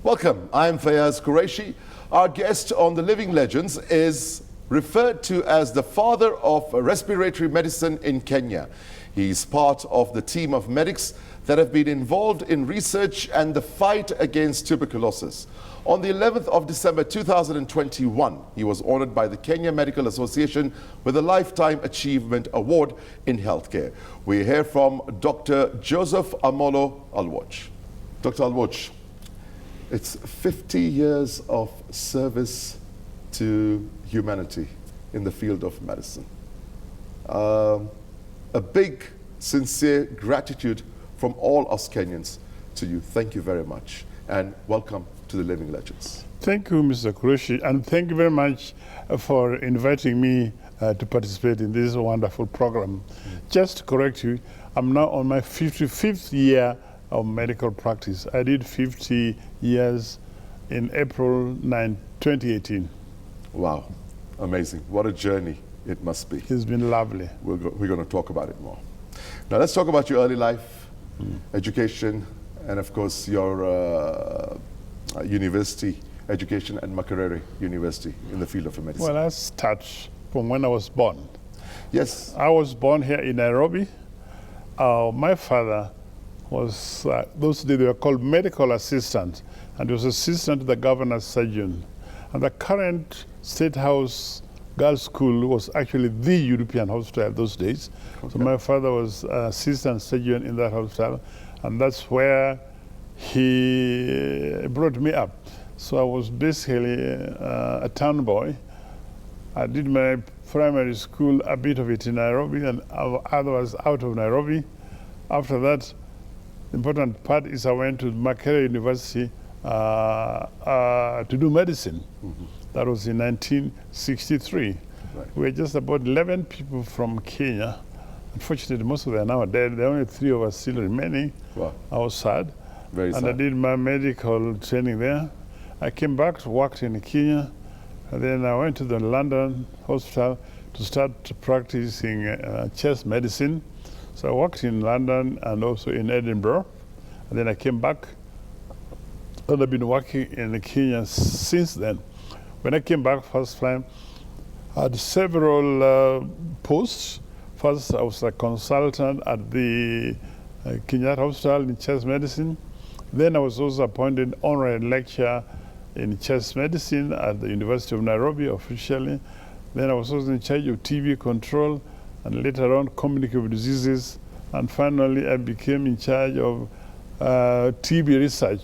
Welcome, I'm Fayyaz Qureshi. Our guest on The Living Legends is referred to as the father of respiratory medicine in Kenya. He's part of the team of medics that have been involved in research and the fight against tuberculosis. On the 11th of December 2021, he was honored by the Kenya Medical Association with a Lifetime Achievement Award in Healthcare. We hear from Dr. Joseph Amolo Aluoch. Dr. Aluoch, it's 50 years of service to humanity in the field of medicine. A big, sincere gratitude from all us Kenyans to you. Thank you very much, and welcome to The Living Legends. Thank you, Mr. Qureshi, and thank you very much for inviting me to participate in this wonderful program. Just to correct you, I'm now on my 55th year of medical practice. I did 50 years in April 2018. Wow, amazing. What a journey it must be. It's been lovely. We're going to talk about it more. Now let's talk about your early life, education, and of course your university education at Makerere University in the field of medicine. Well, let's start from when I was born. Yes. I was born here in Nairobi. My father was, those days they were called medical assistant, and he was assistant to the governor's surgeon. And the current State House Girls' School was actually the European hospital those days. Okay. So my father was assistant surgeon in that hospital, and that's where he brought me up. So I was basically a town boy. I did my primary school, a bit of it in Nairobi, and otherwise out of Nairobi. After that, the important part is I went to Makerere University to do medicine. Mm-hmm. That was in 1963. Right. We were just about 11 people from Kenya. Unfortunately, most of them are now dead. There are only 3 of us still remaining. Wow. I was sad. Very sad. And I did my medical training there. I came back, worked in Kenya, and then I went to the London hospital to start practicing chest medicine. So I worked in London and also in Edinburgh. And then I came back, and I've been working in Kenya since then. When I came back first time, I had several posts. First, I was a consultant at the Kenyatta Hospital in chest medicine. Then I was also appointed honorary lecturer in chest medicine at the University of Nairobi officially. Then I was also in charge of TB control, and later on communicable diseases. And finally, I became in charge of TB research.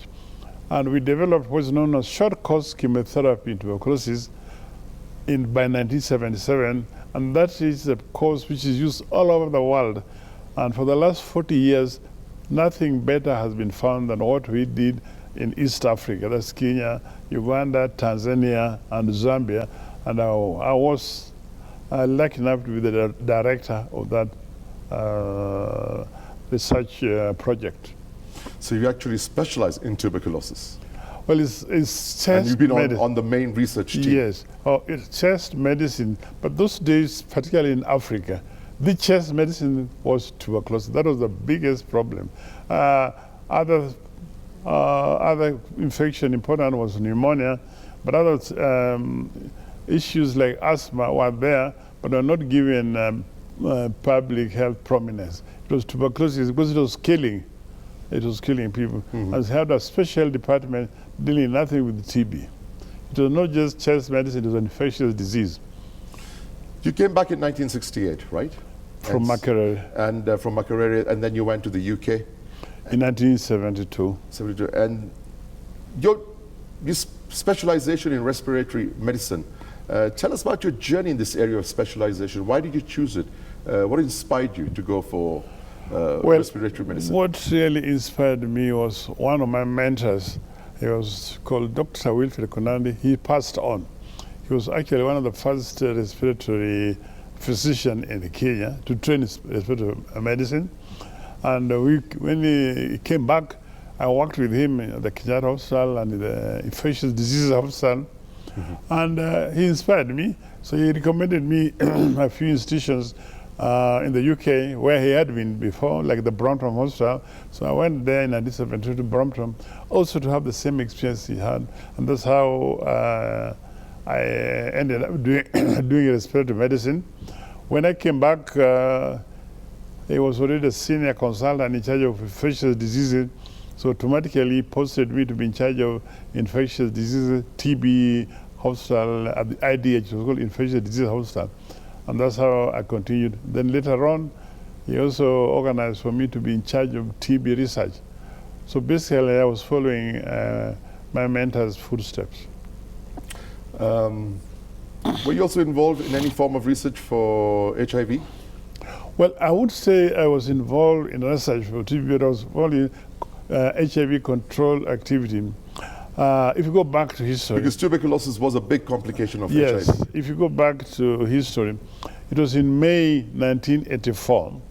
And we developed what's known as short course chemotherapy in tuberculosis by 1977. And that is a course which is used all over the world. And for the last 40 years, nothing better has been found than what we did in East Africa. That's Kenya, Uganda, Tanzania, and Zambia. And I was lucky enough to be the director of that research project. So you actually specialize in tuberculosis? Well, it's chest and you've been on the main research team? Yes. Oh, it's chest medicine. But those days, particularly in Africa, the chest medicine was tuberculosis. That was the biggest problem. Other infection important was pneumonia, but other issues like asthma were there, but were not given public health prominence. It was tuberculosis because it was killing. It was killing people. Mm-hmm. And it had a special department dealing nothing with TB. It was not just chest medicine, it was an infectious disease. You came back in 1968, right? From Makerere. And from Makerere, and then you went to the UK? In 1972. 72. And your specialization in respiratory medicine, tell us about your journey in this area of specialization. Why did you choose it? What inspired you to go for respiratory medicine? What really inspired me was one of my mentors. He was called Dr. Wilfred Konandi. He passed on. He was actually one of the first respiratory physicians in Kenya to train respiratory medicine. And when he came back, I worked with him at the Kenyatta Hospital and the Infectious Diseases Hospital. Mm-hmm. And he inspired me. So he recommended me a few institutions in the UK, where he had been before, like the Brompton Hospital. So I went there in addition to Brompton, also to have the same experience he had. And that's how I ended up doing respiratory medicine. When I came back, he was already a senior consultant in charge of infectious diseases. So automatically posted me to be in charge of infectious diseases, TB hospital at the IDH, it was called Infectious Disease Hospital. And that's how I continued. Then later on, he also organized for me to be in charge of TB research. So basically, I was following my mentor's footsteps. Were you also involved in any form of research for HIV? Well, I would say I was involved in research for TB, but I was involved in HIV control activity. If you go back to history... Because tuberculosis was a big complication of yes, HIV. If you go back to history, it was in May 1984,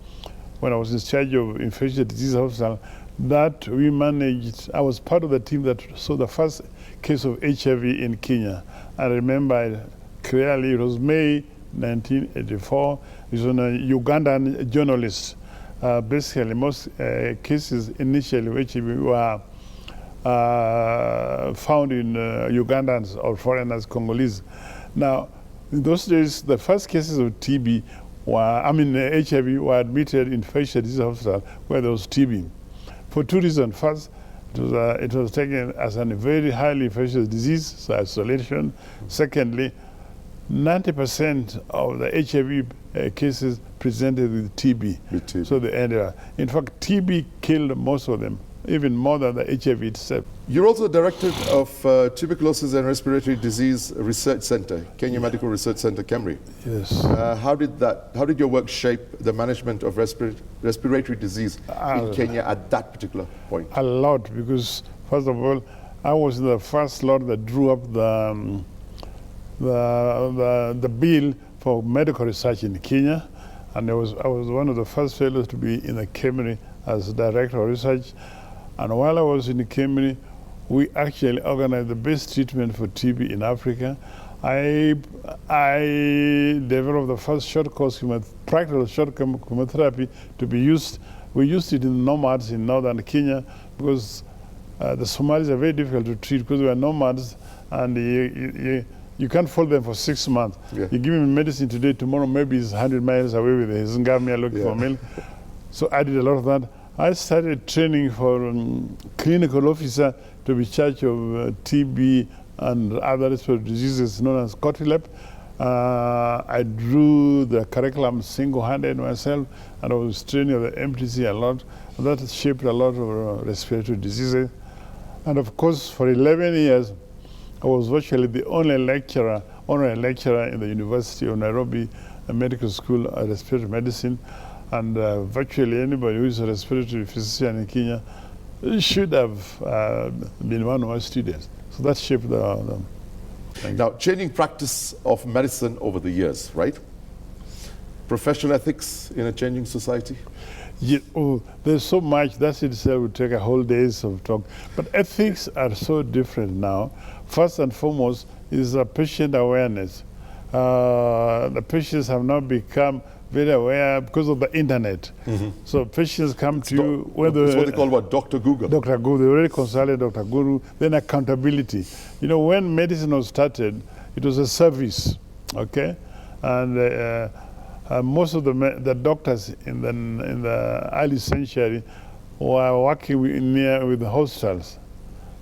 when I was in charge of infectious disease hospital, that we managed, I was part of the team that saw the first case of HIV in Kenya. I remember it clearly, it was May 1984. It was on a Ugandan journalist. Basically, most cases initially of HIV were found in Ugandans or foreigners, Congolese. Now, in those days, the first cases of TB HIV were admitted in infectious disease hospital where there was TB. For two reasons. First, it was taken as a very highly infectious disease, so isolation. Secondly, 90% of the HIV cases presented with TB. So they ended up. In fact, TB killed most of them, even more than the HIV itself. You're also director of Tuberculosis and Respiratory Disease Research Center, Kenya Medical Research Center, Kemri. Yes. How did your work shape the management of respiratory disease in Kenya at that particular point? A lot, because first of all, I was the first lot that drew up the bill for medical research in Kenya, and I was one of the first fellows to be in the Kemri as director of research. And while I was in the Kemri, we actually organized the best treatment for TB in Africa. I developed the first short course practical short chemotherapy to be used. We used it in nomads in northern Kenya because the Somalis are very difficult to treat because they are nomads, and you can't follow them for 6 months. Yeah. You give him medicine today, tomorrow maybe he's 100 miles away with his Ngamia looking for milk. So I did a lot of that. I started training for clinical officer to be in charge of TB and other respiratory diseases known as COTILEP. I drew the curriculum single-handed myself, and I was training at the MTC a lot. And that shaped a lot of respiratory diseases. And of course, for 11 years, I was virtually the only honorary lecturer in the University of Nairobi Medical School of Respiratory Medicine. And virtually anybody who is a respiratory physician in Kenya should have been one of my students. So that shaped the Now, changing practice of medicine over the years, right? Professional ethics in a changing society? Yeah, there's so much, that itself would take a whole days of talk. But ethics are so different now. First and foremost is patient awareness. The patients have now become very aware because of the internet. So patients come to you. It's what they call Dr. Google. Dr. Google, they already consulted Dr. Guru. Then accountability. You know, when medicine was started, it was a service, okay? And most of the doctors in the early century were working with the hospitals.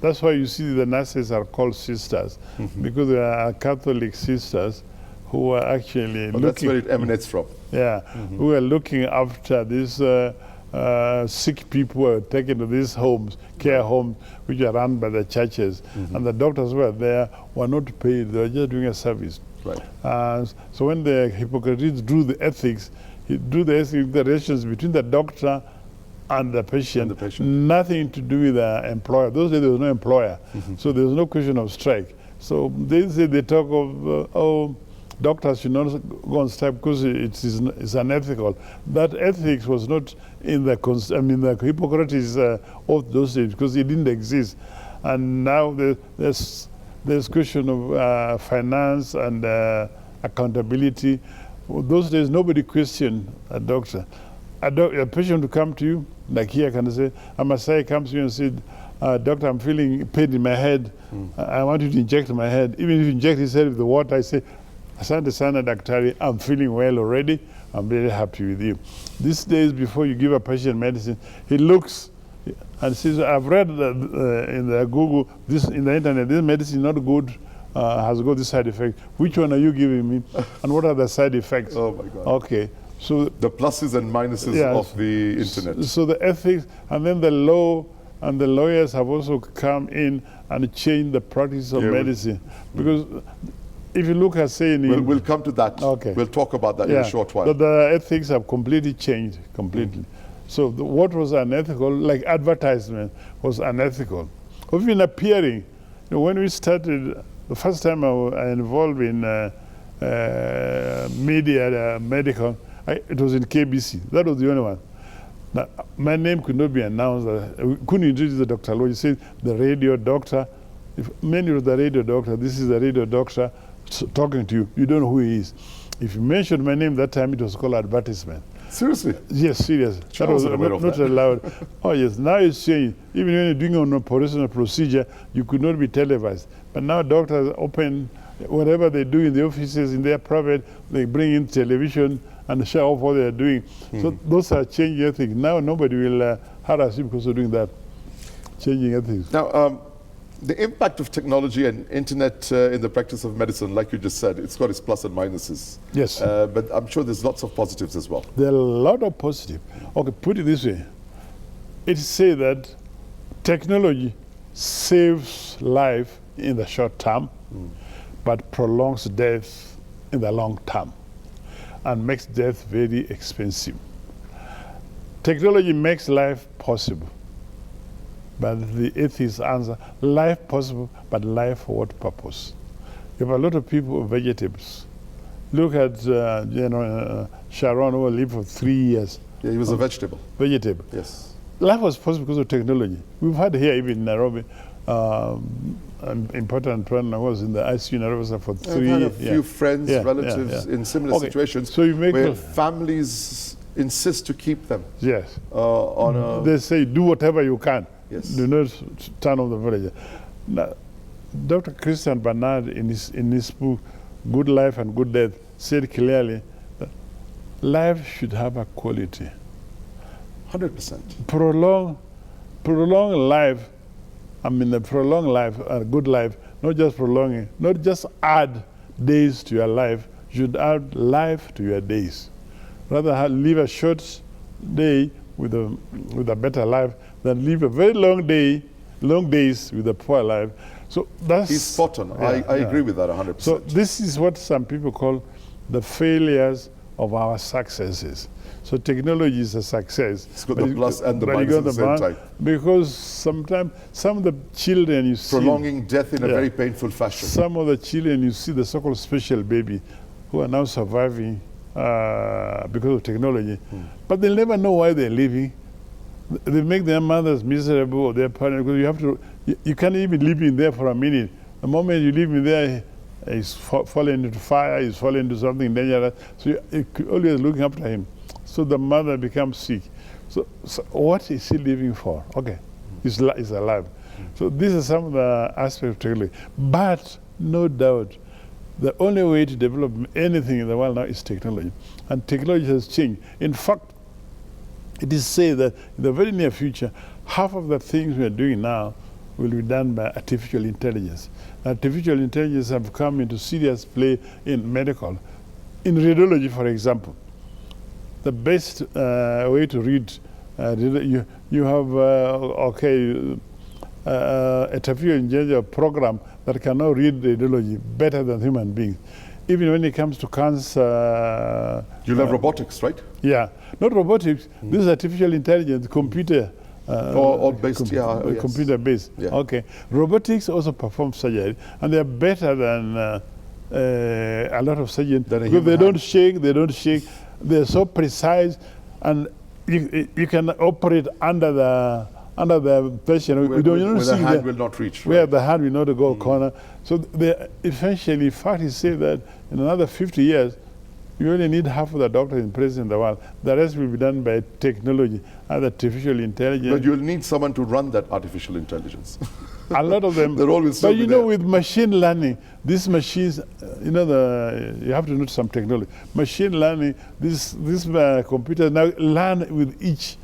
That's why you see the nurses are called sisters, because they are Catholic sisters who are actually looking... That's where it emanates from. Yeah, who are looking after these sick people who are taken to these homes, care homes, which are run by the churches. And the doctors were there, were not paid, they were just doing a service. Right. So when the Hippocrates drew the ethics, he drew the relations between the doctor and the patient, nothing to do with the employer. Those days there was no employer, so there was no question of strike. So they talk of, doctors should not go on strike because it's unethical. That ethics was not in the Hippocrates of those days because it didn't exist. And now there's question of finance and accountability. those days, nobody questioned a doctor. A patient would come to you, like here, can say, a Maasai comes to you and said, doctor, I'm feeling pain in my head. I want you to inject my head. Even if you inject his head with the water, I say, Asante sana daktari, I'm feeling well already. I'm very happy with you. These days, before you give a patient medicine, he looks and says, I've read in the Google, in the internet, this medicine is not good, has got this side effect. Which one are you giving me? And what are the side effects? Oh my God. Okay. So the pluses and minuses of the internet. So the ethics, and then the law, and the lawyers have also come in and changed the practice of medicine. Because if you look at saying... We'll come to that. Okay. We'll talk about that in a short while. But the ethics have completely changed, completely. So what was unethical, like advertisement, was unethical. Even appearing, when we started, the first time I involved in media, medical, it was in KBC. That was the only one. Now, my name could not be announced. We couldn't introduce the doctor. You said the radio doctor. If many of the radio doctor, this is the radio doctor talking to you. You don't know who he is. If you mentioned my name that time, it was called advertisement. Seriously? Yes, serious. That was not allowed. Oh yes, now it's changed. Even when you're doing an operational procedure, you could not be televised. But now doctors open, whatever they do in the offices, in their private, they bring in television and show off what they're doing. So those are changing ethics. Now nobody will harass you because of doing that. Changing ethics. Now, the impact of technology and internet in the practice of medicine, like you just said, it's got its plus and minuses. Yes. But I'm sure there's lots of positives as well. There are a lot of positives. Okay, put it this way. It says that technology saves life in the short term, but prolongs death in the long term, and makes death very expensive. Technology makes life possible. But the atheist answer, life possible, but life for what purpose? You have a lot of people with vegetables. Look at Sharon, who lived for 3 years. Yeah, he was a vegetable. Vegetable. Yes. Life was possible because of technology. We've had here, even in Nairobi, an important friend I was in the ICU in Nairobi for 3 years. I've had a few friends, relatives in similar situations so you make where families insist to keep them. Yes. They say, do whatever you can. Yes. Do not turn off the village. Now, Dr. Christian Barnard, in his book, Good Life and Good Death, said clearly that life should have a quality. 100%. Prolong life, prolong life, a good life, not just prolonging, not just add days to your life, you should add life to your days. Rather live a short day with a better life than live a very long days with a poor life. So that's... He's spot on. I agree with that 100%. So this is what some people call the failures of our successes. So technology is a success. It's got the plus and the minus at the same time. Because sometimes some of the children you see... Prolonging death in a very painful fashion. Some of the children you see, the so-called special baby, who are now surviving because of technology. But they'll never know why they're living. They make their mothers miserable or their parents, because you can't even live in there for a minute. The moment you leave in there, he's falling into fire, he's falling into something dangerous. So you're always looking after him. So the mother becomes sick. So what is he living for? Okay, he's alive. So these are some of the aspects of technology. But no doubt, the only way to develop anything in the world now is technology. And technology has changed. In fact, it is said that in the very near future, half of the things we are doing now will be done by artificial intelligence. Artificial intelligence have come into serious play in medical. In radiology, for example, the best way to read, you have artificial intelligence program that can now read radiology better than human beings. Even when it comes to cancer... You'll have robotics, right? Yeah. Not robotics. This is artificial intelligence, computer. Or based, computer-based. Yeah. Okay. Robotics also perform surgery, and they're better than a lot of surgeons. Because they don't shake, they're so precise, and you can operate under the patient. Where the hand will not reach. Where the hand will not go corner. So they essentially, in fact, he said that in another 50 years, You only need half of the doctors in place in the world. The rest will be done by technology, either artificial intelligence. But you'll need someone to run that artificial intelligence. A lot of them. The role will still but be you know, there. with machine learning, these machines, you know, you have to know some technology. Machine learning, these computers now learn with each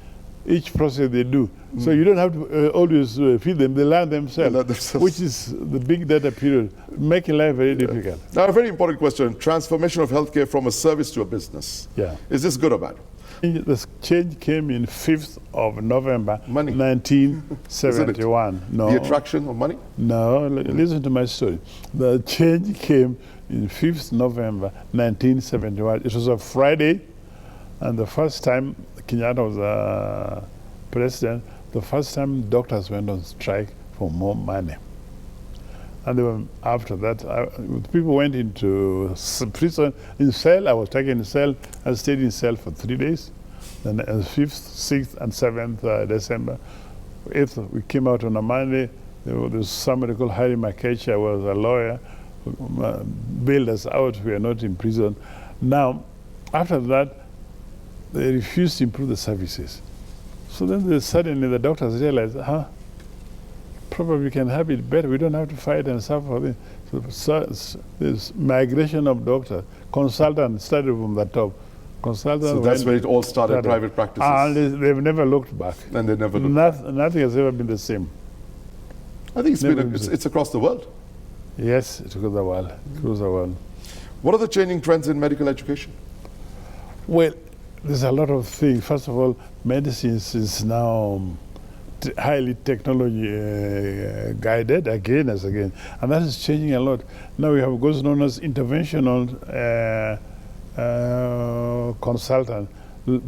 process they do. So you don't have to always feed them, they learn themselves, which is the big data period, making life very difficult. Now, a very important question, transformation of healthcare from a service to a business. Yeah. Is this good or bad? The change came in 5th of November, Money. 1971. No. The attraction of money? No, listen to my story. The change came in 5th November, 1971. It was a Friday, and the first time Kenyatta was president, the first time doctors went on strike for more money. And they were, after that, people went into prison, in cell. I was taken in cell. I stayed in cell for 3 days. Then 5th, 6th, and 7th December. 8th, we came out on a Monday. There was somebody called Harry Makecha, was a lawyer, who bailed us out. We are not in prison. Now, after that, they refused to improve the services. So then suddenly the doctors realized, probably we can have it better. We don't have to fight and suffer for this. So this migration of doctors, consultants started from the top. Consultants. So that's where it all started, private practices. And they've never looked back. And they never looked back. Nothing has ever been the same. I think it's across the world. Yes, it's across the world. Across the world. What are the changing trends in medical education? Well, there's a lot of things. First of all, medicine is now highly technology guided again as again, and that is changing a lot. Now we have what's known as interventional consultant.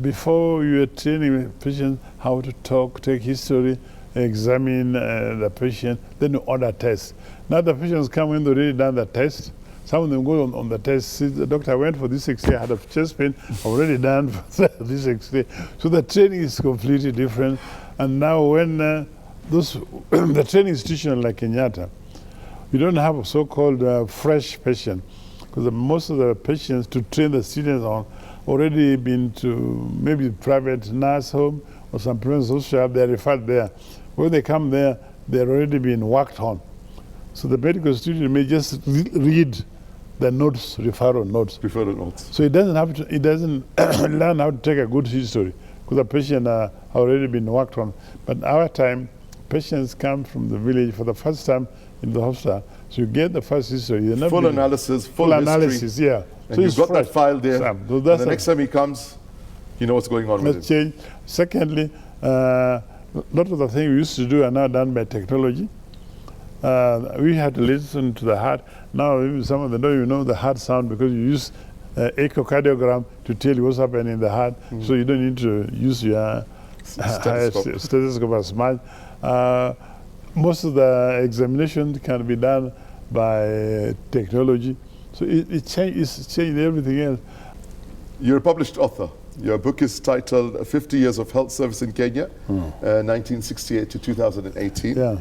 Before you were training patients how to talk, take history, examine the patient, then you order tests. Now the patients come in, they've already done the test. Some of them go on the test. See, the doctor, I went for this X-ray, I had a chest pain, already done for this X-ray. So the training is completely different. And now when the training institution like Kenyatta, you don't have a so-called fresh patient, because most of the patients to train the students on already been to maybe private nurse home or some private social, they're referred there. When they come there, they're already been worked on. So the medical student may just read the notes, referral notes. Referral notes. So it doesn't learn how to take a good history, because the patient already been worked on. But our time, patients come from the village for the first time in the hospital. So you get the first history. Full analysis, full history. Analysis, yeah. And so you've got that file there. So the next time he comes, you know what's going on with it. Change. Secondly, a lot of the things we used to do are now done by technology. We had to listen to the heart. Now some of them don't even know the heart sound because you use echocardiogram to tell you what's happening in the heart. So you don't need to use your stethoscope as much. Most of the examination can be done by technology. So it's changed everything else. You're a published author. Your book is titled 50 Years of Health Service in Kenya, 1968 to 2018. Yeah.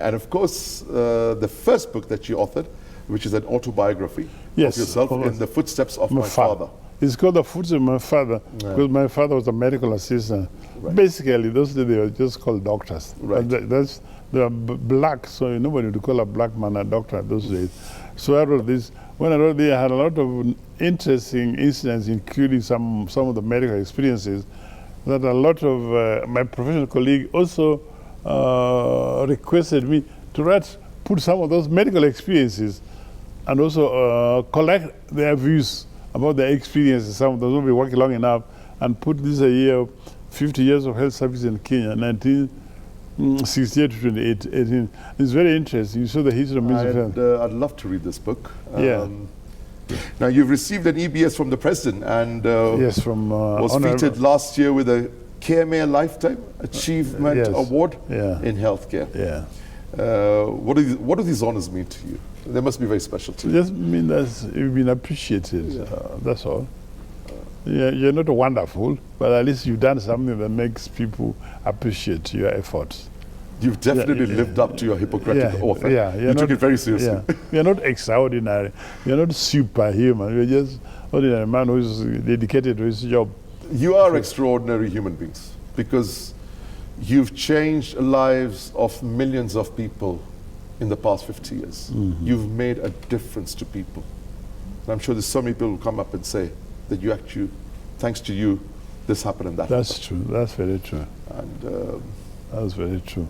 And of course, the first book that you authored, which is an autobiography of yourself, In the Footsteps of My Father. It's called The Footsteps of My Father, because my father was a medical assistant. Right. Basically, those days they were just called doctors. Right. They were black, so nobody would call a black man a doctor those days. So I wrote this. When I wrote this, I had a lot of interesting incidents, including some of the medical experiences, that a lot of my professional colleagues also requested me to put some of those medical experiences and also collect their views about their experiences. Some of those will be working long enough and put this a year of 50 years of health service in Kenya, 1968 to 2018. It's very interesting. You saw the history of music. I'd love to read this book. Yeah. Now, you've received an EBS from the President and yes, from was featured last year with a KMA Lifetime Achievement Award in healthcare. Yeah. What do these honors mean to you? They must be very special to you. Just mean that you've been appreciated. That's all. You're not wonderful, but at least you've done something that makes people appreciate your efforts. You've definitely lived up to your Hippocratic oath. Yeah, you took it very seriously. Yeah. You're not extraordinary. You're not superhuman. You're just ordinary man who's dedicated to his job. You are extraordinary human beings because you've changed lives of millions of people in the past 50 years. You've made a difference to people. And I'm sure there's so many people who come up and say that you actually, thanks to you, this happened and that That's happened. true. That's very true. And That's very true.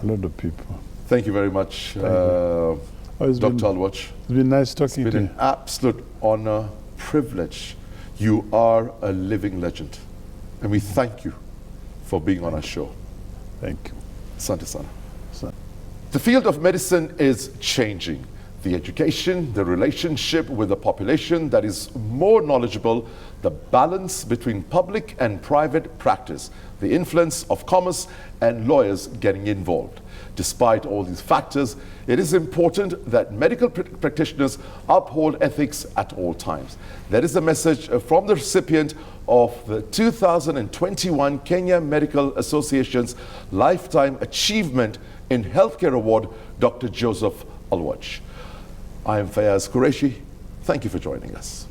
A lot of people. thank you very much, Oh, it's Dr. been- Aluoch. It's been nice It's talking been to you. an absolute honor, privilege. You are a living legend. And we thank you for being on our show. Thank you. Asante sana. So- The field of medicine is changing. The education, the relationship with the population that is more knowledgeable, the balance between public and private practice, the influence of commerce and lawyers getting involved. Despite all these factors, it is important that medical practitioners uphold ethics at all times. That is the message from the recipient of the 2021 Kenya Medical Association's Lifetime Achievement in Healthcare Award, Dr. Joseph Aluoch. I am Fayyaz Qureshi. Thank you for joining us.